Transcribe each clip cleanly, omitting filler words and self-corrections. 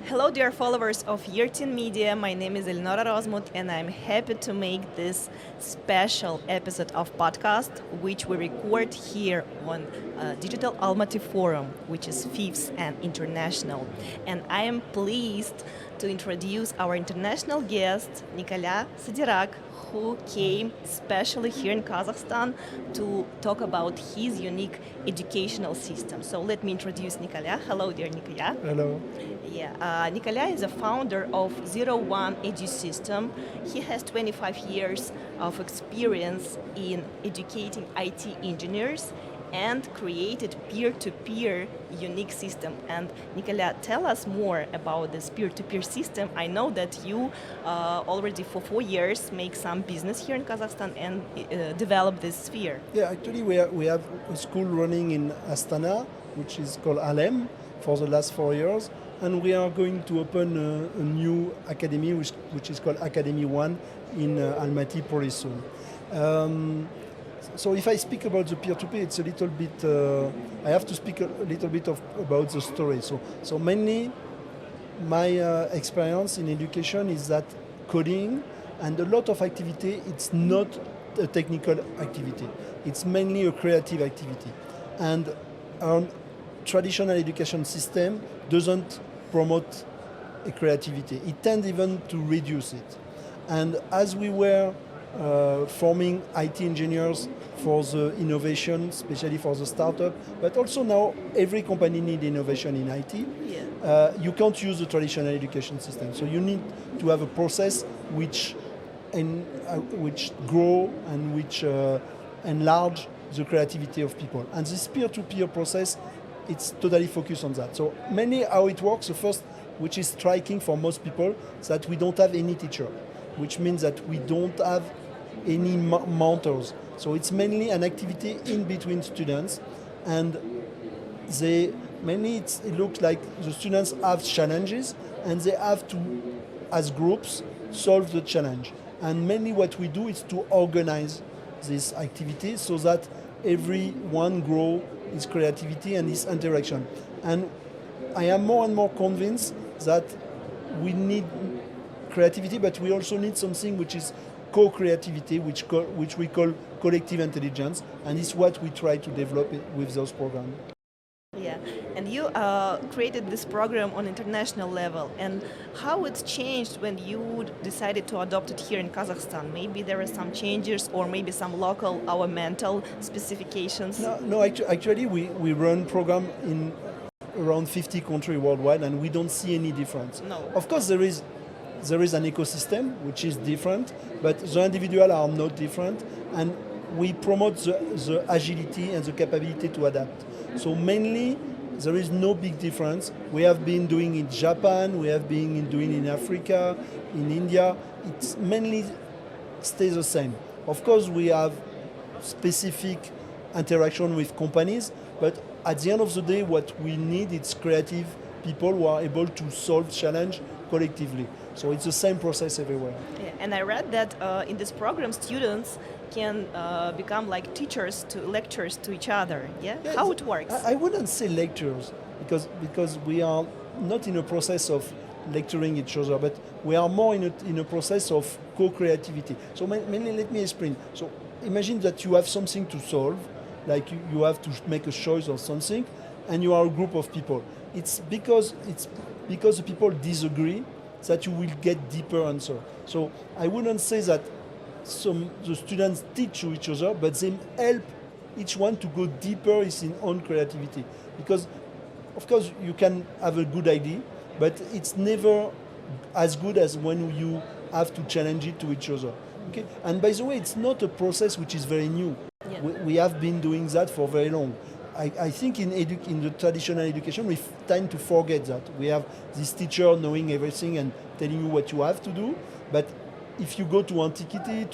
Hello, dear followers of Yurtin Media. My name is Elnora Rosmut, and I'm happy to make this special episode of podcast, which we record here on Digital Almaty Forum, which is fifth and international. And I am pleased to introduce our international guest, Николя Садирак, who came especially here in Kazakhstan to talk about his unique educational system. So let me introduce Николя. Hello, dear Николя. Hello. Yeah, Николя is a founder of 01 Edu System. He has 25 years of experience in educating IT engineers and created peer-to-peer unique system. And Николя, tell us more about this peer-to-peer system. I know that you already for 4 years make some business here in Kazakhstan and develop this sphere. Yeah, actually we have a school running in Astana, which is called Alem, for the last 4 years. And we are going to open a new academy, which is called Academy 1 in Almaty pretty soon. So if I speak about the peer-to-peer, it's a little bit, I have to speak a little bit about the story. So mainly my experience in education is that coding and a lot of activity, it's not a technical activity. It's mainly a creative activity. And our traditional education system doesn't promote a creativity. It tends even to reduce it. And as we were forming IT engineers for the innovation, especially for the startup, but also now every company needs innovation in IT. Yeah. You can't use the traditional education system. So you need to have a process which grow and which enlarge the creativity of people. And this peer-to-peer process, it's totally focused on that. So mainly how it works, the first, which is striking for most people, is that we don't have any teacher, which means that we don't have any mentors. So it's mainly an activity in between students, and it looks like the students have challenges and they have to, as groups, solve the challenge. And mainly what we do is to organize this activity so that everyone grow his creativity and his interaction. And I am more and more convinced that we need creativity, but we also need something which is co-creativity, which we call collective intelligence, and it's what we try to develop with those programs. Yeah, and you created this program on international level, and how it's changed when you decided to adopt it here in Kazakhstan? Maybe there are some changes, or maybe some local or mental specifications? No, actually we run program in around 50 countries worldwide, and we don't see any difference. No. Of course, there is an ecosystem which is different, but the individuals are not different, and we promote the agility and the capability to adapt. So mainly, there is no big difference. We have been doing in Japan, we have been doing in Africa, in India. It's mainly stays the same. Of course, we have specific interaction with companies, but at the end of the day, what we need is creative people who are able to solve challenge collectively. So it's the same process everywhere. Yeah, and I read that in this program, students can become like lectures to each other. Yeah, how it works? I wouldn't say lectures because we are not in a process of lecturing each other, but we are more in a process of co-creativity. So mainly, let me explain. So imagine that you have something to solve, like you have to make a choice or something, and you are a group of people. It's because the people disagree that you will get deeper answer. So I wouldn't say that the students teach to each other, but they help each one to go deeper in his own creativity. Because, of course, you can have a good idea, but it's never as good as when you have to challenge it to each other. Okay? And by the way, it's not a process which is very new. Yeah. We have been doing that for very long. I think in the traditional education, we tend to forget that. We have this teacher knowing everything and telling you what you have to do. But if you go to antiquity,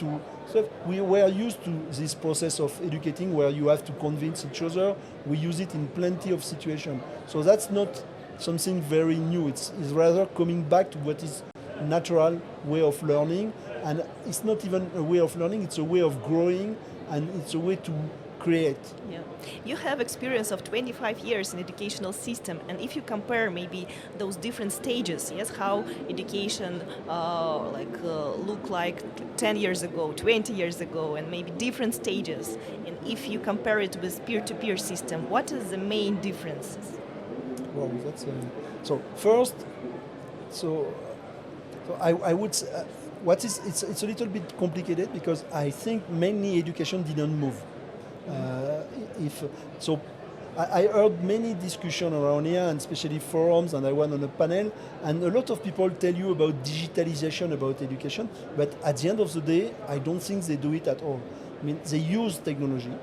we were used to this process of educating where you have to convince each other. We use it in plenty of situations. So that's not something very new. It's rather coming back to what is natural way of learning. And it's not even a way of learning, it's a way of growing, and it's a way to create. Yeah. You have experience of 25 years in educational system, and if you compare maybe those different stages, yes, how education look like 10 years ago, 20 years ago, and maybe different stages, and if you compare it with peer-to-peer system, what is the main differences? Well, that's so first. I would say, it's a little bit complicated because I think mainly education didn't move. If so, I heard many discussions around here, and especially forums, and I went on a panel, and a lot of people tell you about digitalization, about education, but at the end of the day, I don't think they do it at all. I mean, they use technology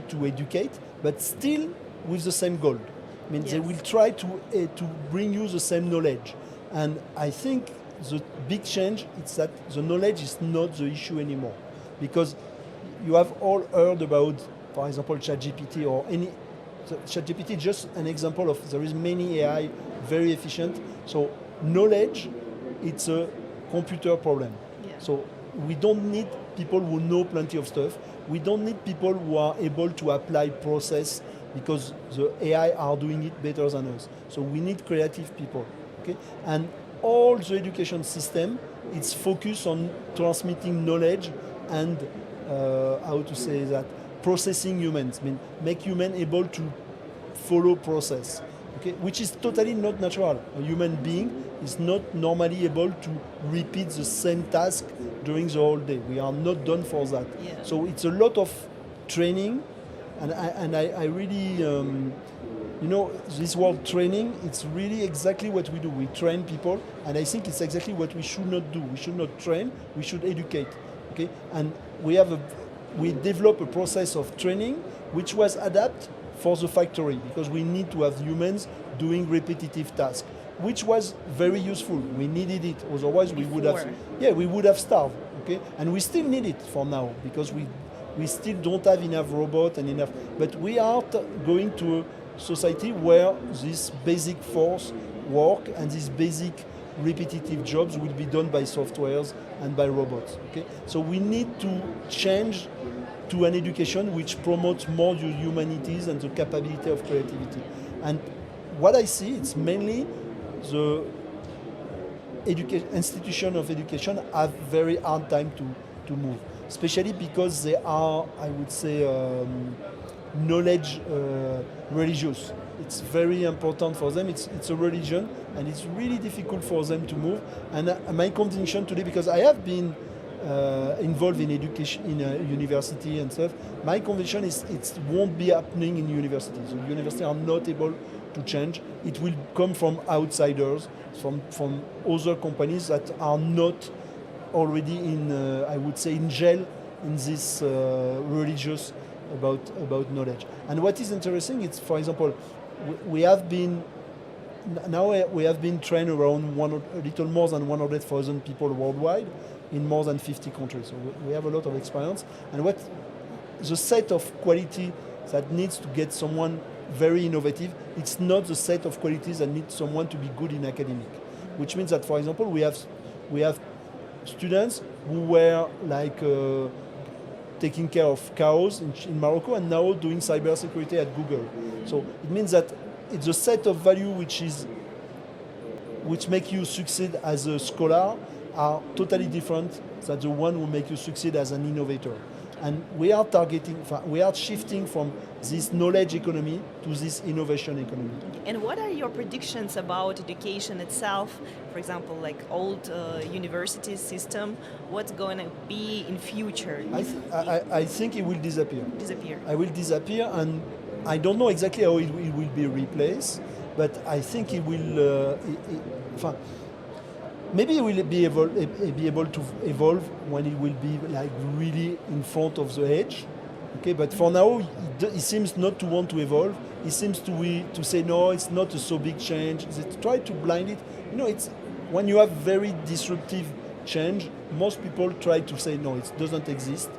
to educate, but still with the same goal. I mean, they will try to bring you the same knowledge, and I think the big change is that the knowledge is not the issue anymore, because you have all heard about, for example, ChatGPT or any. So ChatGPT is just an example of there is many AI very efficient. So knowledge, it's a computer problem. Yeah. So we don't need people who know plenty of stuff. We don't need people who are able to apply process because the AI are doing it better than us. So we need creative people. Okay, and all the education system, it's focused on transmitting knowledge and how to say that, processing humans. I mean, make human able to follow process, okay, which is totally not natural. A human being is not normally able to repeat the same task during the whole day. We are not done for that. Yeah. So it's a lot of training, and I really, this word training, it's really exactly what we do. We train people, and I think it's exactly what we should not do. We should not train, we should educate. Okay? And we develop a process of training which was adapted for the factory, because we need to have humans doing repetitive tasks, which was very useful. We needed it, otherwise we would have starved. Okay? And we still need it for now, because we still don't have enough robots and enough. But we are going to a society where this basic force work and these basic repetitive jobs will be done by softwares and by robots. Okay? So we need to change to an education which promotes more the humanities and the capability of creativity. And what I see, it's mainly the institution of education have very hard time to move, especially because they are, I would say, knowledge religious. It's very important for them. It's a religion, and it's really difficult for them to move. And my conviction today, because I have been involved in education in a university and stuff, my conviction is it won't be happening in universities. The universities are not able to change. It will come from outsiders, from other companies that are not already in, I would say, in jail in this religious about knowledge. And what is interesting, it's, for example, we have been trained around a little more than 100,000 people worldwide in more than 50 countries. So we have a lot of experience. And what the set of quality that needs to get someone very innovative, it's not the set of qualities that needs someone to be good in academic. Which means that, for example, we have students who were like taking care of cows in Morocco and now doing cybersecurity at Google. So it means that it's a set of value which make you succeed as a scholar are totally different than the one who make you succeed as an innovator. And we are shifting from this knowledge economy to this innovation economy. And what are your predictions about education itself? For example, like old university system, what's going to be in future? I think it will disappear. It will disappear, and I don't know exactly how it will be replaced, but I think it will. Maybe it will be able to evolve when it will be like really in front of the edge. Okay, but for now, it seems not to want to evolve. It seems to say no, it's not a so big change. They try to blind it. It's when you have very disruptive change, most people try to say no, it doesn't exist.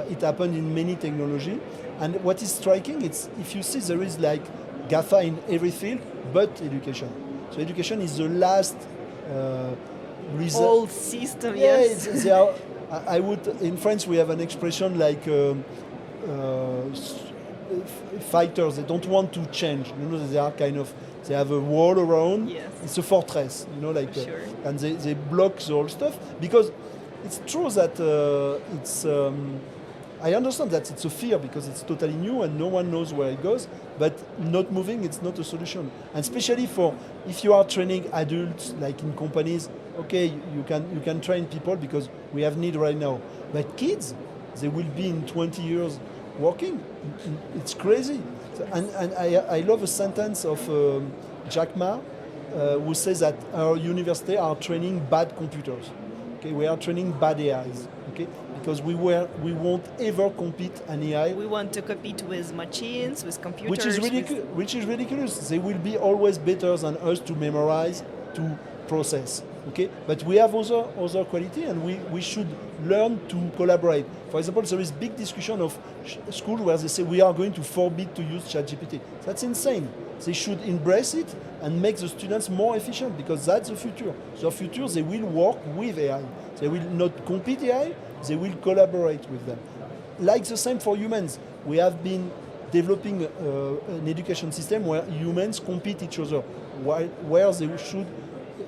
It happened in many technology. And what is striking, it's if you see there is like GAFA in every field, but education. So education is the last old system. Yes. I would, in France we have an expression like fighters. They don't want to change. They are they have a wall around. Yes. It's a fortress. Sure. And they block the whole stuff because it's true that it's. I understand that it's a fear because it's totally new and no one knows where it goes. But not moving, it's not a solution. And especially if you are training adults, like in companies, okay, you can train people because we have need right now. But kids, they will be in 20 years working. It's crazy. And I love a sentence of Jack Ma, who says that our university are training bad computers. Okay, we are training bad AIs. Okay, because we won't ever compete an AI. We want to compete with machines, with computers. Which is ridiculous. They will be always better than us to memorize, to process. Okay, but we have other quality, and we should learn to collaborate. For example, there is big discussion of school where they say we are going to forbid to use ChatGPT. That's insane. They should embrace it and make the students more efficient because that's the future. The future, they will work with AI. They will not compete AI, they will collaborate with them. Like the same for humans. We have been developing an education system where humans compete each other, where they should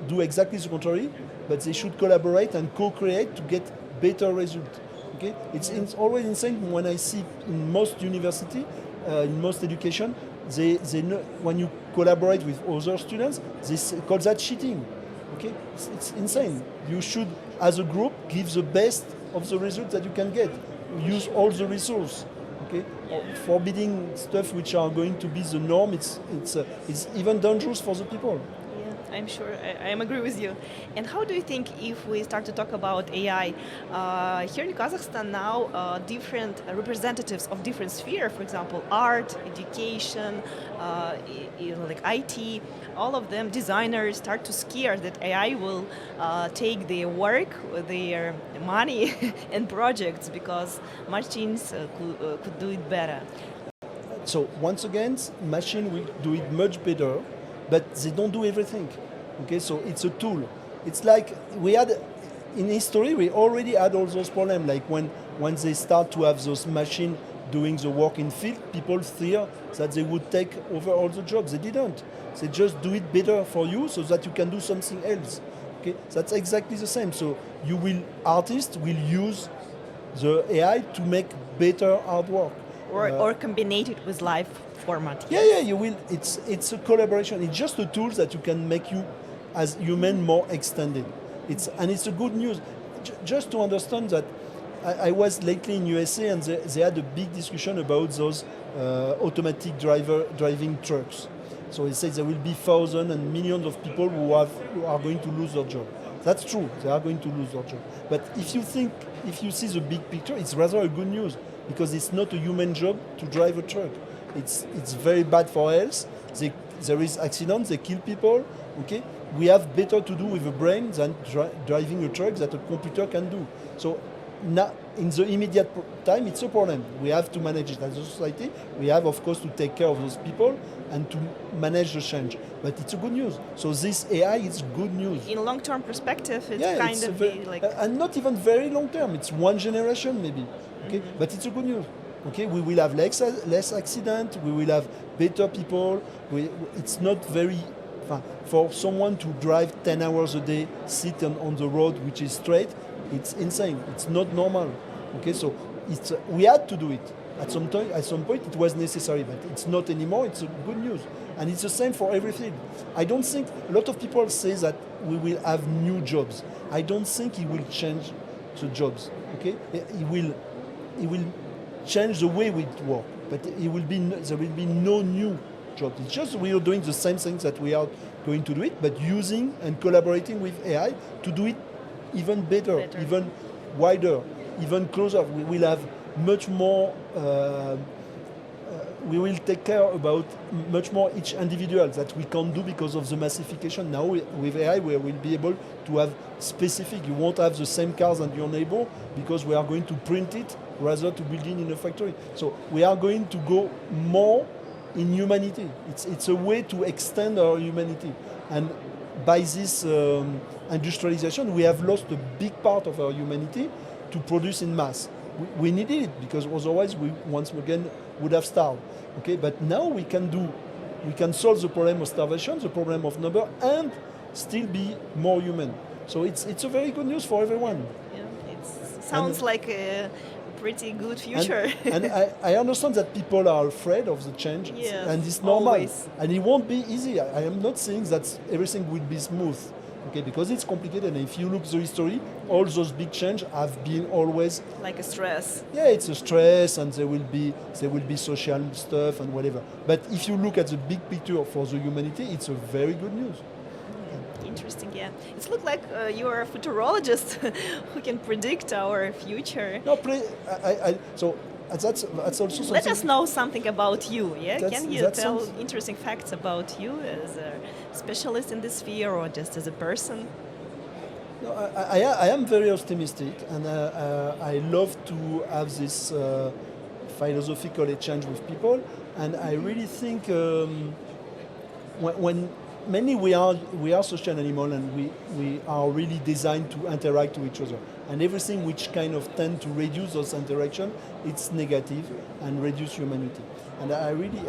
do exactly the contrary, but they should collaborate and co-create to get better results. Okay? It's always insane when I see in most university, in most education, they know, when you collaborate with other students, they call that cheating. Okay, it's insane. You should, as a group, give the best of the results that you can get. Use all the resources. Okay, forbidding stuff which are going to be the norm. It's even dangerous for the people. I'm sure I agree with you. And how do you think if we start to talk about AI, here in Kazakhstan now, different representatives of different spheres, for example, art, education, like IT, all of them, designers, start to scare that AI will take their work, their money and projects because machines could do it better. So once again, machine will do it much better, but they don't do everything. Okay, so it's a tool. It's like we had in history, we already had all those problems. Like when they start to have those machines doing the work in field, people fear that they would take over all the jobs. They didn't. They just do it better for you so that you can do something else. Okay, that's exactly the same. So artists will use the AI to make better artwork. Or combine it with live format. Yeah, you will. It's a collaboration. It's just a tool that you can make you as human more extended. It's a good news. Just to understand that I was lately in USA and they had a big discussion about those automatic driving trucks. So they say there will be thousands and millions of people who are going to lose their job. That's true. They are going to lose their job. But if you see the big picture, it's rather a good news because it's not a human job to drive a truck. It's very bad for health. There is accidents. They kill people. Okay, we have better to do with a brain than driving a truck that a computer can do. So now, in the immediate time, it's a problem. We have to manage it as a society. We have, of course, to take care of those people and to manage the change. But it's a good news. So this AI is good news. In long-term perspective, it's like... And not even very long-term. It's one generation, maybe. Okay, but it's a good news. Okay, we will have less accident. We will have better people. It's not very... For someone to drive 10 hours a day, sit on the road which is straight, it's insane. It's not normal. Okay, so we had to do it. At some point it was necessary, but it's not anymore. It's a good news. And it's the same for everything. I don't think, a lot of people say that we will have new jobs. I don't think it will change the jobs. Okay, it will change the way we work, but there will be no new jobs. It's just we are doing the same things that we are going to do it, but using and collaborating with AI to do it even better. Even wider, even closer. We will have much more. We will take care about much more each individual that we can't do because of the massification. Now with AI, we will be able to have specific. You won't have the same cars as your neighbor because we are going to print it rather to build it in a factory. So we are going to go more in humanity. It's a way to extend our humanity. And by this industrialization, we have lost a big part of our humanity to produce in mass. we needed it because otherwise we once again would have starved. Okay, but now we can solve the problem of starvation, the problem of number, and still be more human. So it's a very good news for everyone. Yeah, it sounds like a pretty good future. And I understand that people are afraid of the change, Yes, and it's normal. always. And it won't be easy. I am not saying that everything will be smooth, okay, because it's complicated. And if you look the history, all those big change have been always Like a stress. yeah, it's a stress, and there will be social stuff and whatever. But if you look at the big picture for the humanity, it's a very good news. Interesting, yeah. It looks like you're a futurologist who can predict our future. No, so that's also something. Let us know something about you, yeah? Can you that tell sounds- interesting facts about you as a specialist in this sphere or just as a person? No, I am very optimistic, and I love to have this philosophical exchange with people, and I really think when mainly we are social animal, and we are really designed to interact with each other, and everything which kind of tend to reduce those interaction, it's negative and reduce humanity. And I really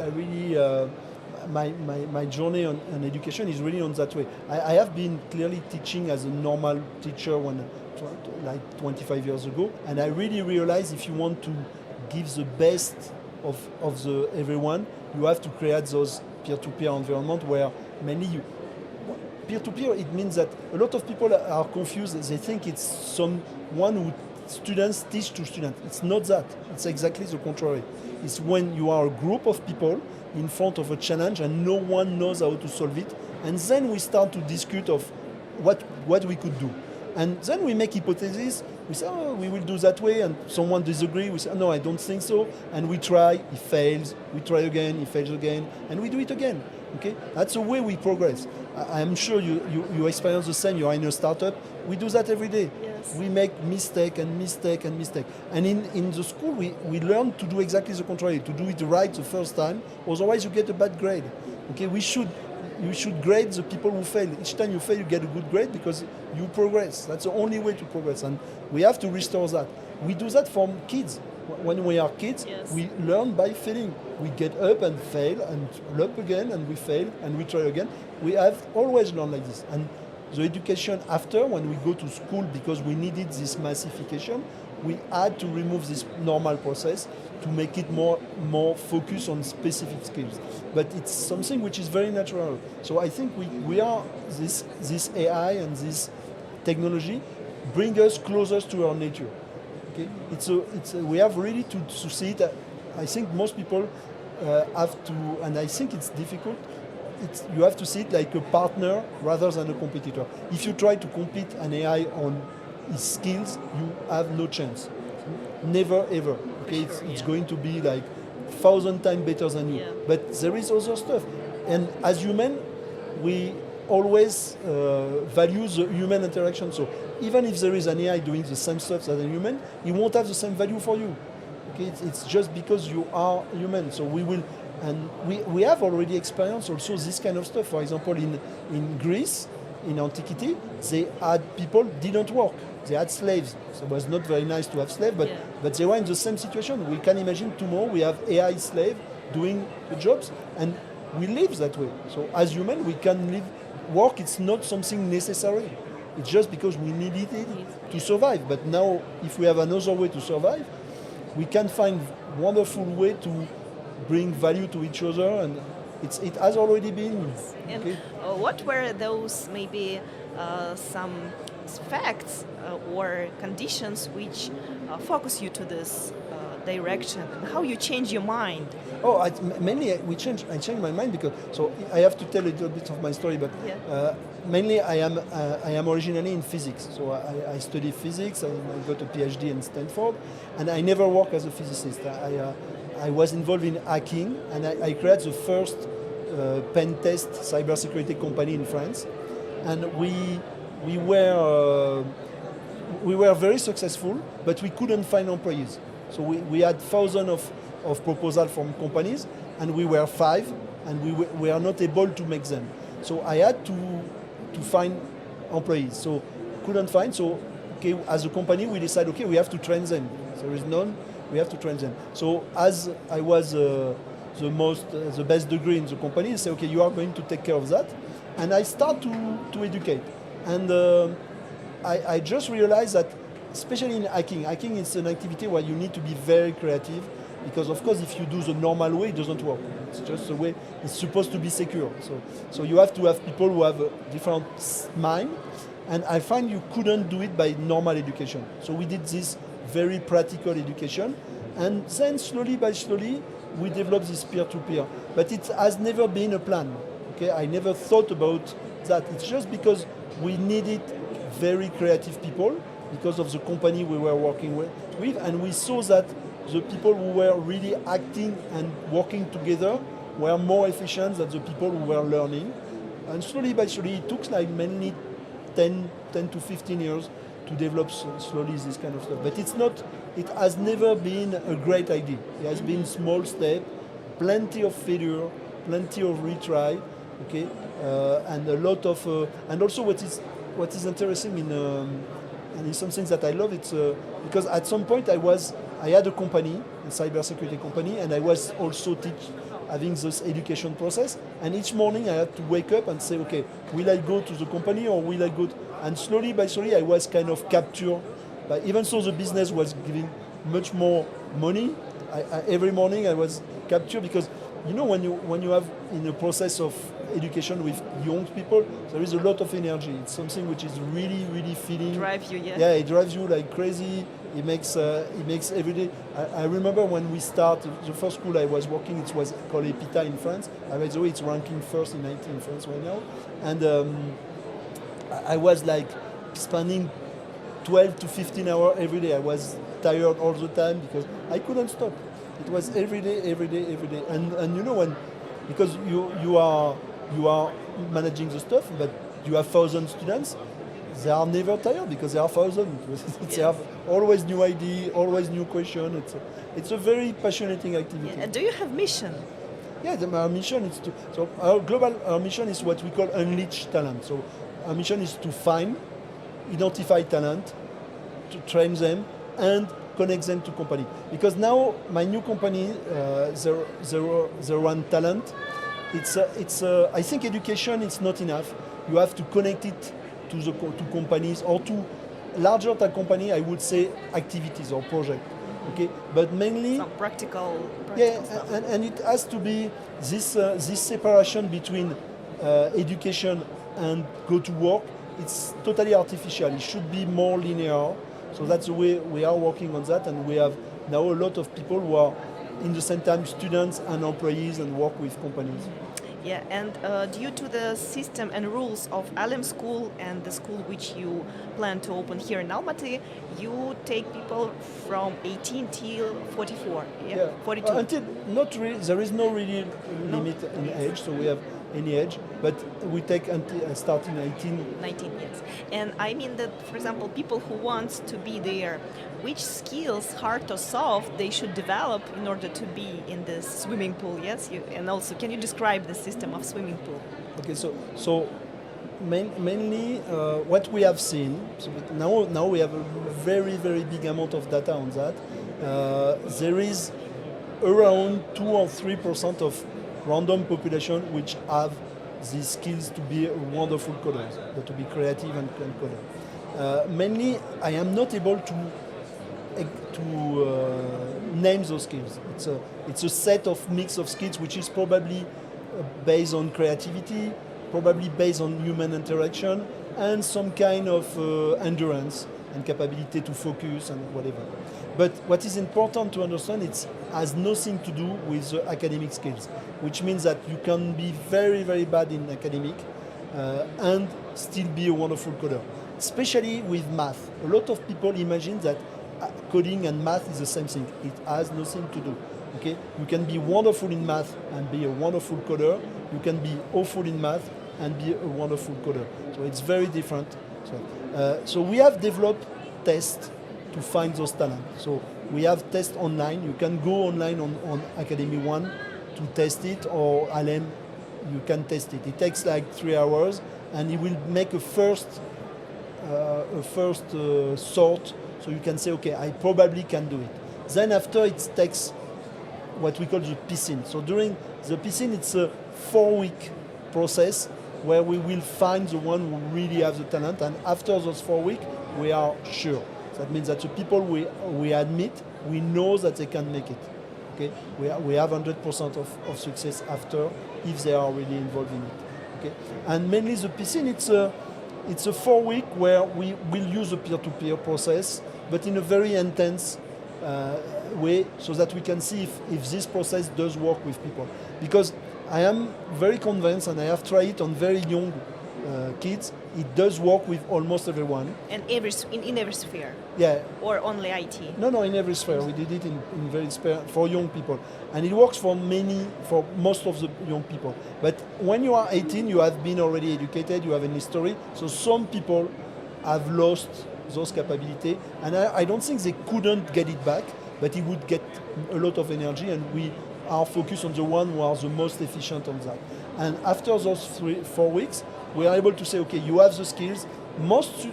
my journey on education is really on that way. I have been clearly teaching as a normal teacher like 25 years ago, and I really realized if you want to give the best of the everyone, you have to create those peer-to-peer environment where mainly peer-to-peer, it means that a lot of people are confused. They think it's someone who students teach to students. It's not that. It's exactly the contrary. It's when you are a group of people in front of a challenge and no one knows how to solve it, and then we start to discuss of what we could do. And then we make hypotheses. We say, oh, we will do that way, and someone disagrees. We say, no, I don't think so. And we try, it fails. We try again, it fails again, and we do it again. Okay, that's the way we progress. I'm sure you experience the same. You are in a startup. We do that every day. Yes. We make mistake and mistake and mistake. And in the school, we learn to do exactly the contrary, to do it right the first time. Otherwise, you get a bad grade. Okay, you should grade the people who fail. Each time you fail, you get a good grade because you progress. That's the only way to progress, and we have to restore that. We do that from kids. When we are kids, Yes. we learn by failing. We get up and fail, and up again, and we fail, and we try again. We have always learned like this. And the education after, when we go to school, because we needed this massification, we had to remove this normal process to make it more focused on specific skills. But it's something which is very natural. So I think we are this AI and this technology bring us closer to our nature. Okay, we have really to see it. I think most people have to, and I think it's difficult. You have to see it like a partner rather than a competitor. If you try to compete an AI on his skills, you have no chance. Never ever. Okay, it's going to be like 1,000 times better than you. Yeah. But there is other stuff, and as human, we always value the human interaction. So even if there is an AI doing the same stuff as a human, it won't have the same value for you. Okay, it's just because you are human. So we will, and we have already experienced also this kind of stuff. For example, in Greece, in antiquity, they had people didn't work. They had slaves. So it was not very nice to have slaves, but they were in the same situation. We can imagine tomorrow we have AI slave doing the jobs, and we live that way. So as human, we can live. Work, it's not something necessary. It's just because we needed it to survive. But now, if we have another way to survive, we can find wonderful way to bring value to each other, and it has already been. And Okay? what were those maybe some facts or conditions which focus you to this direction, and how you change your mind? Oh, mainly I changed my mind because, so I have to tell a little bit of my story, but mainly I am originally in physics. So I study physics. I got a PhD in Stanford, and I never worked as a physicist. I was involved in hacking, and I created the first pen test cybersecurity company in France, and we were very successful, but we couldn't find employees. So we had thousands of proposals from companies, and we were 5, and we are not able to make them. So I had to find employees. So couldn't find. So okay, as a company, we decided, okay, we have to train them. there is none, we have to train them. So as I was the best degree in the company, I say, okay, you are going to take care of that. And I start to educate. And I just realized that, especially in hacking is an activity where you need to be very creative, because of course if you do the normal way, it doesn't work. It's just the way it's supposed to be secure. So you have to have people who have a different mind, and I find you couldn't do it by normal education. So we did this very practical education, and then slowly by slowly we developed this peer-to-peer. But it has never been a plan. Okay, I never thought about that. It's just because we needed very creative people because of the company we were working with, and we saw that the people who were really acting and working together were more efficient than the people who were learning. And slowly by slowly, it took like mainly 10 to 15 years to develop slowly this kind of stuff. But it has never been a great idea. It has been small steps, plenty of failure, plenty of retry, okay, and a lot of, and also what is interesting and it's something that I love, it's because at some point I had a company, a cybersecurity company, and I was also having this education process, and each morning I had to wake up and say, okay, will I go to the company or will I go and slowly by slowly I was kind of captured, but even so the business was giving much more money, every morning I was captured, because when you have in a process of education with young people, there is a lot of energy. It's something which is really, really feeling. Drive you, yeah. Yeah, it drives you like crazy. It makes every day. I remember when we started the first school I was working. It was called Epita in France. By the way, it's ranking first in IT in France right now. And I was like spending 12 to 15 hours every day. I was tired all the time because I couldn't stop. It was every day. And when, because you are managing the stuff, but you have 1,000 students, they are never tired because they are 1,000. They have always new idea, always new question. It's a very passionate activity. Yeah. And do you have mission? Yeah, our mission is our mission is what we call unleash talent. So our mission is to find, identify talent, to train them, and connect them to company. Because now my new company, they run talent. I think education is not enough. You have to connect it to companies or to larger than company. I would say activities or project. Okay, but mainly some practical stuff. And it has to be this separation between education and go to work. It's totally artificial. It should be more linear. So that's the way we are working on that, and we have now a lot of people who are in the same time students and employees and work with companies. Yeah, and due to the system and rules of Alem School and the school which you plan to open here in Almaty, you take people from 18 till 44, yeah? 42. Until not really, there is no really limit in age, so we have any age, but we take until starting 19. 19, yes. And I mean that, for example, people who want to be there, which skills, hard or soft, they should develop in order to be in this swimming pool, yes? And also, can you describe the system of swimming pool? Okay, so mainly what we have seen, so now we have a very, very big amount of data on that. There is around 2 or 3% of random population which have these skills to be wonderful coders, but to be creative and coder. Mainly, I am not able to name those skills. It's a set of mix of skills which is probably based on creativity, probably based on human interaction, and some kind of endurance and capability to focus and whatever. But what is important to understand, it has nothing to do with the academic skills, which means that you can be very, very bad in academic and still be a wonderful coder, especially with math. A lot of people imagine that coding and math is the same thing. It has nothing to do. Okay? You can be wonderful in math and be a wonderful coder. You can be awful in math and be a wonderful coder. So it's very different. So we have developed tests to find those talents. So we have tests online. You can go online on Academy One to test it, or Alem, you can test it. It takes like 3 hours, and it will make a first sort So you can say, okay, I probably can do it. Then after it takes what we call the piscine. So during the piscine, it's a 4-week process where we will find the one who really has the talent, and after those 4 weeks, we are sure. That means that the people we admit, we know that they can make it. Okay, we have 100% of success after if they are really involved in it. Okay, and mainly the piscine, it's a 4-week where we will use a peer-to-peer process, but in a very intense way, so that we can see if this process does work with people. Because I am very convinced, and I have tried it on very young kids, it does work with almost everyone. And in every sphere? Yeah. Or only IT? No, in every sphere. We did it in very sphere for young people. And it works for most of the young people. But when you are 18, you have been already educated, you have an history. So some people have lost those capabilities. And I don't think they couldn't get it back, but it would get a lot of energy, and we are focused on the one who are the most efficient on that. And after those 4 weeks, we are able to say, okay, you have the skills. Most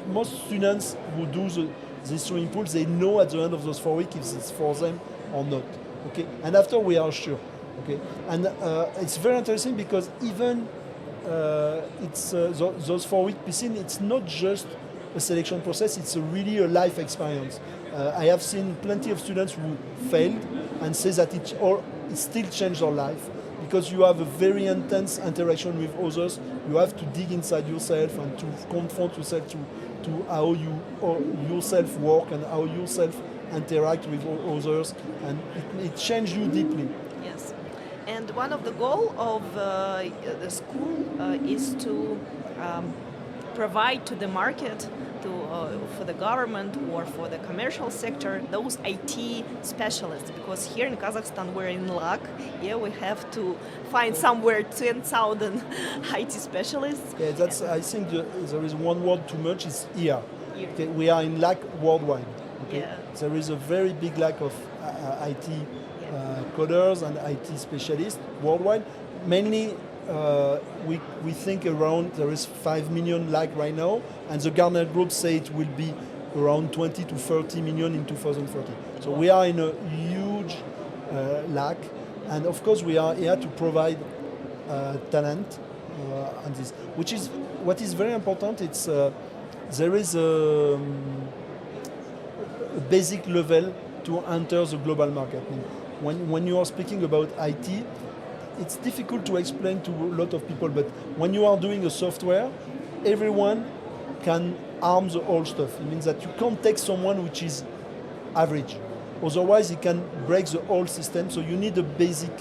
students who do these swimming pools, they know at the end of those 4 weeks if it's for them or not. Okay, and after we are sure. Okay, and it's very interesting because even those 4-week piscine, it's not just a selection process, it's really a life experience. I have seen plenty of students who failed and say that it still changed their life, because you have a very intense interaction with others. You have to dig inside yourself and to confront yourself to how you yourself work and how yourself interact with others, and it changed you deeply. Yes. And one of the goals of the school is to provide to the market, for the government or for the commercial sector, those IT specialists. Because here in Kazakhstan, we're in luck. Yeah, we have to find somewhere 10,000 IT specialists. Yeah, that's. I think there is one word too much. Is here. Okay, we are in lack worldwide. Okay? Yeah. There is a very big lack of IT coders and IT specialists worldwide. Mainly, we think around there is 5 million lack right now, and the Gartner Group say it will be around 20 to 30 million in 2030. So we are in a huge lack, and of course we are here to provide talent and this, which is what is very important. It's there is a basic level to enter the global market. When you are speaking about IT, it's difficult to explain to a lot of people, but when you are doing a software, everyone can arm the whole stuff. It means that you can't take someone which is average. Otherwise, it can break the whole system, so you need a basic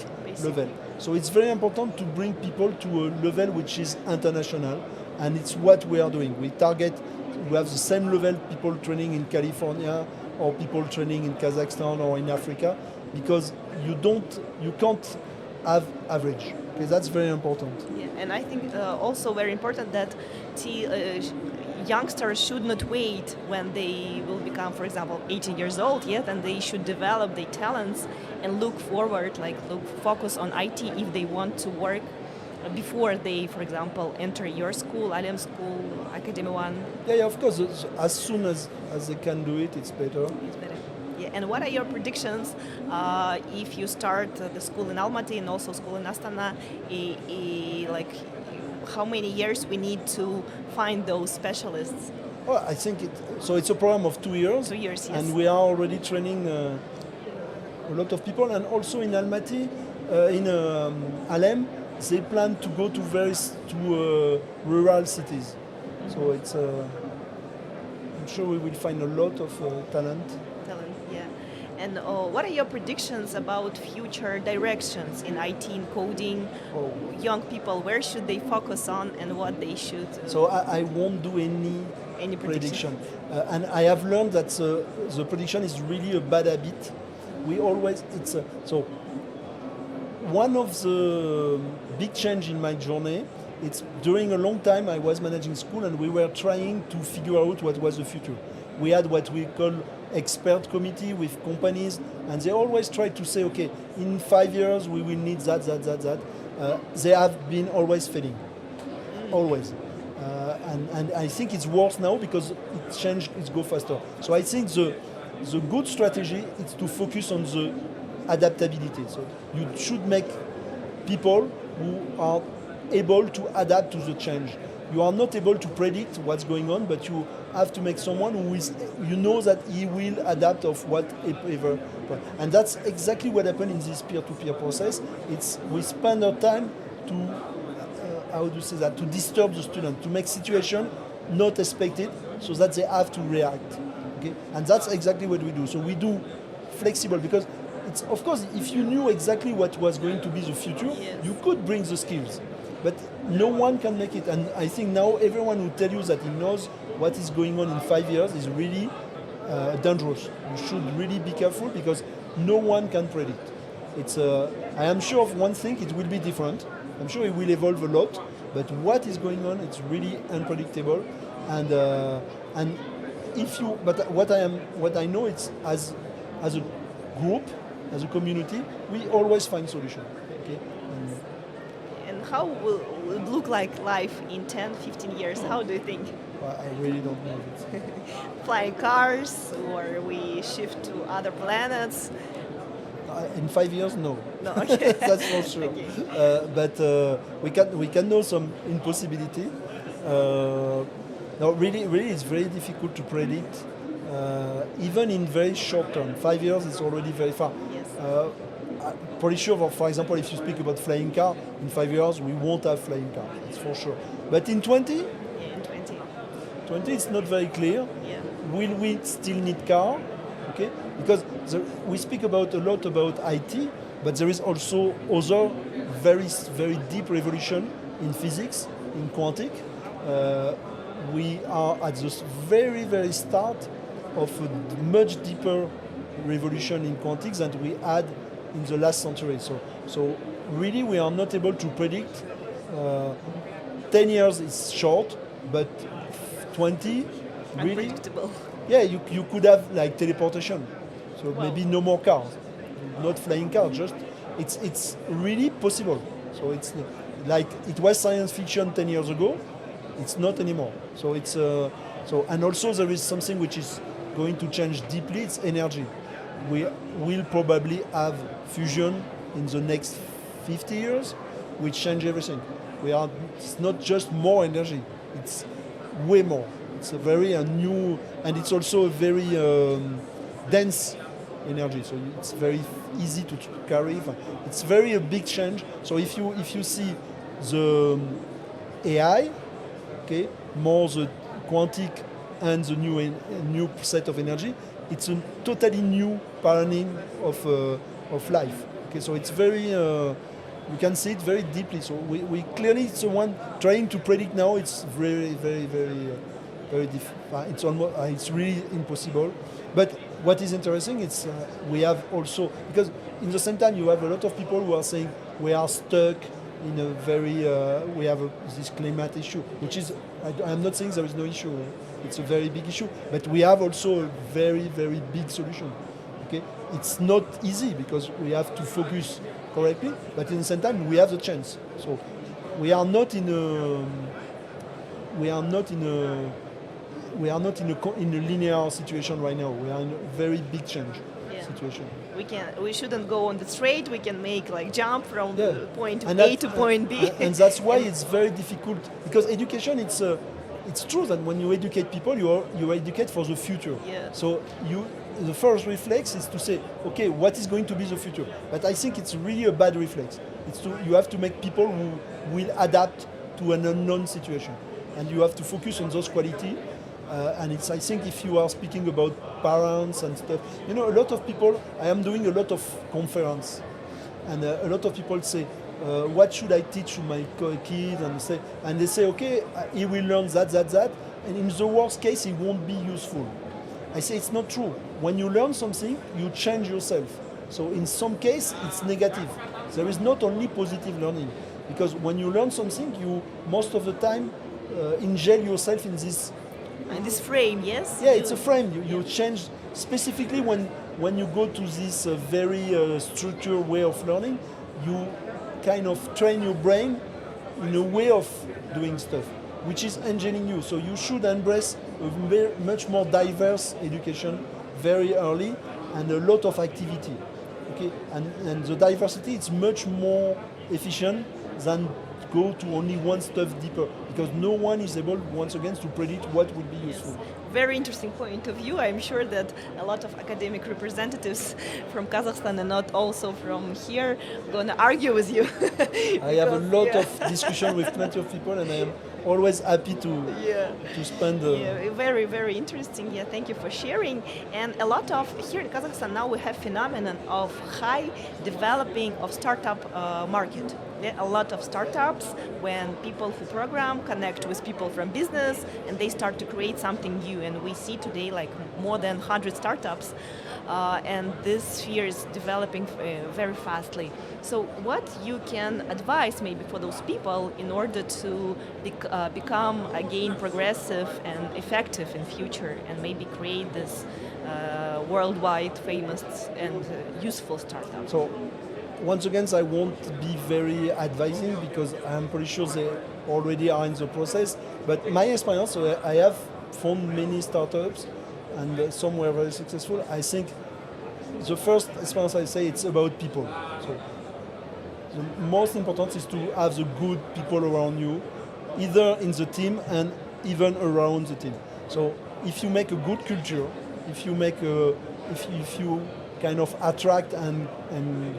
level. So it's very important to bring people to a level which is international, and it's what we are doing. We have the same level people training in California or people training in Kazakhstan or in Africa, because you can't have average. Okay, that's very important. Yeah, and I think also very important that youngsters should not wait when they will become, for example, 18 years old yet, and they should develop their talents and look forward, focus on IT if they want to work before they, for example, enter your school, Alem School, Academy One. Yeah, of course. As soon as they can do it, it's better. It's better. Yeah. And what are your predictions if you start the school in Almaty and also school in Astana? How many years we need to find those specialists? Well, I think it's a program of 2 years. 2 years, yes. And we are already training a lot of people. And also in Almaty, in Alem, they plan to go to rural cities. Mm-hmm. So it's I'm sure we will find a lot of talent. Yeah. And what are your predictions about future directions in IT and coding? Young people, where should they focus on and what they should? So I won't do any prediction. And I have learned that the prediction is really a bad habit. So one of the big change in my journey, it's during a long time I was managing school and we were trying to figure out what was the future. We had what we call expert committee with companies, and they always try to say, okay, in 5 years we will need that. They have been always failing, always. And I think it's worse now because it changed, it go faster. So I think the good strategy is to focus on the adaptability. So you should make people who are able to adapt to the change. You are not able to predict what's going on, but you have to make someone who is, you know that he will adapt of whatever. And that's exactly what happened in this peer-to-peer process. It's we spend our time to, how do you say that, to disturb the student, to make situation not expected, so that they have to react. Okay? And that's exactly what we do. So we do flexible, because it's, of course, if you knew exactly what was going to be the future, you could bring the skills. But no one can make it. And I think now everyone who tell you that he knows what is going on in 5 years is really dangerous. You should really be careful, because no one can predict. It's I am sure of one thing, it will be different. I'm sure it will evolve a lot. But what is going on, it's really unpredictable. And if you, but what I know, it's as a group, as a community, we always find solution. Okay. And how will it look like life in 10, 15 years? How do you think? Well, I really don't know it. Flying cars, or we shift to other planets? In 5 years, no. No, okay. That's for sure. Okay. But we can know some impossibility. No, really, it's very difficult to predict, even in very short term. 5 years is already very far. Yes. I'm pretty sure, for example, if you speak about flying car, in 5 years we won't have flying car. That's for sure. But in 20? Yeah, in 20. It's not very clear. Yeah. Will we still need car? Okay, because we speak a lot about IT, but there is also other very deep revolution in physics, in quantic. We are at the very start of a much deeper revolution in quantics than we had in the last century. So really we are not able to predict. 10 years is short, but 20 really. Unpredictable. Yeah, you could have like teleportation, so Wow. maybe no more cars, not flying cars. Just it's really possible. So it's like it was science fiction 10 years ago. It's not anymore. So it's so, and also there is something which is going to change deeply. It's energy. We will probably have fusion in the next 50 years, which change everything. It's not just more energy. It's way more. It's a very new, and it's also a very dense energy. So it's very easy to carry. It's very a big change. So if you see the AI, okay, more the quantic and the new set of energy, it's a totally new paradigm of life. Okay, so it's very you can see it very deeply. So we clearly, it's the one trying to predict now. It's very difficult. It's almost it's really impossible. But what is interesting, it's we have also, because in the same time you have a lot of people who are saying we are stuck in a very we have this climate issue, which is I'm not saying there is no issue. It's a very big issue, but we have also a very big solution. Okay, it's not easy because we have to focus correctly, but in the same time we have the chance. So we are not in a linear situation right now. We are in a very big change situation. We shouldn't go on the straight. We can make like jump from point and A to point B. And that's why it's very difficult, because education, it's true that when you educate people, you educate for the future. Yeah. So the first reflex is to say, okay, what is going to be the future? But I think it's really a bad reflex. You have to make people who will adapt to an unknown situation, and you have to focus on those qualities. And I think if you are speaking about parents and stuff, a lot of people, I am doing a lot of conference, and a lot of people say, what should I teach to my kid? And they say, okay, he will learn that, and in the worst case, it won't be useful. I say it's not true. When you learn something, you change yourself. So in some case, it's negative. There is not only positive learning, because when you learn something, you most of the time ingel yourself in this. In this frame, yes? Yeah, it's a frame. You change, specifically when you go to this very structured way of learning, you kind of train your brain in a way of doing stuff. which is engineering you. So you should embrace a much more diverse education very early and a lot of activity. Okay, and the diversity is much more efficient than go to only one stuff deeper, because no one is able, once again, to predict what will be useful. Very interesting point of view. I'm sure that a lot of academic representatives from Kazakhstan and not also from here gonna argue with you. I have a lot of discussion with plenty of people, and I am always happy to spend. Very, very interesting. Yeah, thank you for sharing. And a lot of here in Kazakhstan now we have phenomenon of high developing of startup market. A lot of startups, when people who program connect with people from business and they start to create something new, and we see today like more than 100 startups, and this sphere is developing very fastly. So what you can advise maybe for those people in order to become again progressive and effective in future, and maybe create this worldwide famous and useful startup? So once again, I won't be very advising because I'm pretty sure they already are in the process. But my experience, so I have found many startups and some were very successful. I think the first experience I say it's about people. So the most important is to have the good people around you, either in the team and even around the team. So if you make a good culture, if you kind of attract and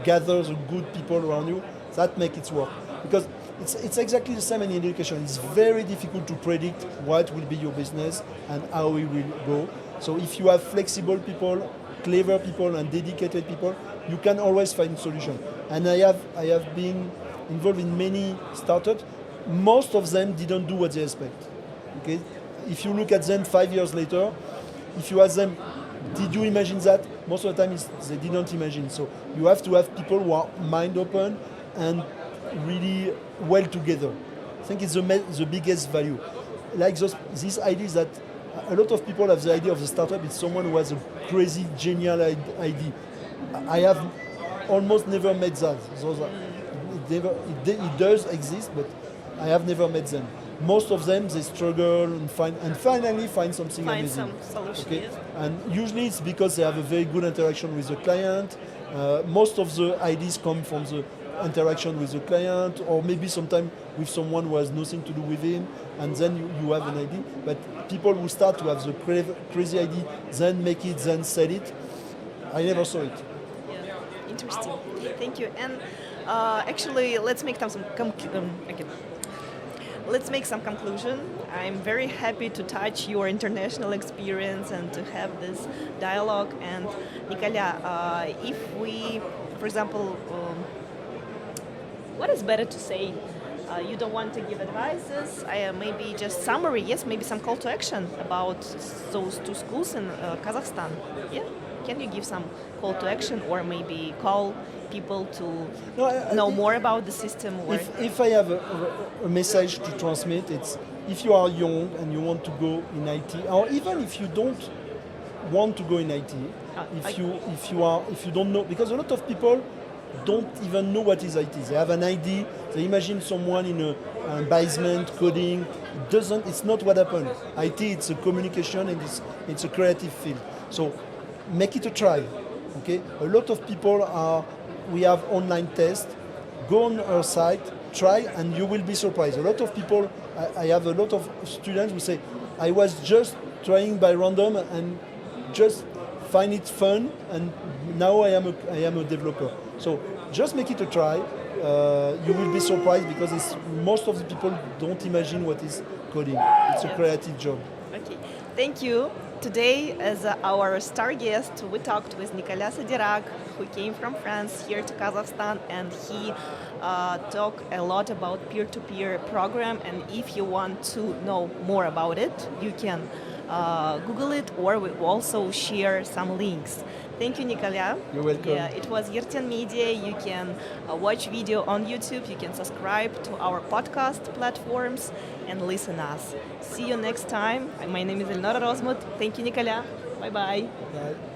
gather the good people around you, that makes it work. Because it's exactly the same in education. It's very difficult to predict what will be your business and how it will go. So if you have flexible people, clever people and dedicated people, you can always find a solution. And I have been involved in many startups. Most of them didn't do what they expect. Okay? If you look at them 5 years later, if you ask them, did you imagine that? Most of the time they didn't imagine. So you have to have people who are mind open and really well together. I think it's the biggest value. Like this idea is that a lot of people have the idea of the startup. It's someone who has a crazy, genial idea. I have almost never met that. It does exist, but I have never met them. Most of them, they struggle and finally find something amazing. Find some solution, okay? Yes. And usually it's because they have a very good interaction with the client. Most of the ideas come from the interaction with the client, or maybe sometimes with someone who has nothing to do with him, and then you have an idea. But people who start to have the crazy idea, then make it, then sell it, I never saw it. Yeah, interesting. Thank you. And actually, let's make Let's make some conclusion. I'm very happy to touch your international experience and to have this dialogue. And Nicola, if we, for example, what is better to say? You don't want to give advices, maybe just summary, yes, maybe some call to action about those two schools in Kazakhstan. Yeah, can you give some call to action, or maybe call people to know more about the system? Or if I have a message to transmit, it's if you are young and you want to go in IT, or even if you don't want to go in IT, if you don't know, because a lot of people don't even know what is IT. They have an idea, they imagine someone in a basement coding. It's not what happened. IT, it's a communication and it's a creative field. So make it a try. Okay? A lot of people we have online tests. Go on our site, try, and you will be surprised. A lot of people, I have a lot of students who say, I was just trying by random and just find it fun, and now I am a developer. So just make it a try. You will be surprised because most of the people don't imagine what is coding. It's a creative job. Okay, thank you. Today, as our star guest, we talked with Nicola Sadirak, who came from France here to Kazakhstan, and he talked a lot about peer-to-peer program. And if you want to know more about it, you can Google it, or we also share some links. Thank you, Nicola. You're welcome. Yeah, it was Yertin Media. You can watch video on YouTube. You can subscribe to our podcast platforms and listen us. See you next time. My name is Elnora Rozmut. Thank you, Nicola. Bye-bye. Bye.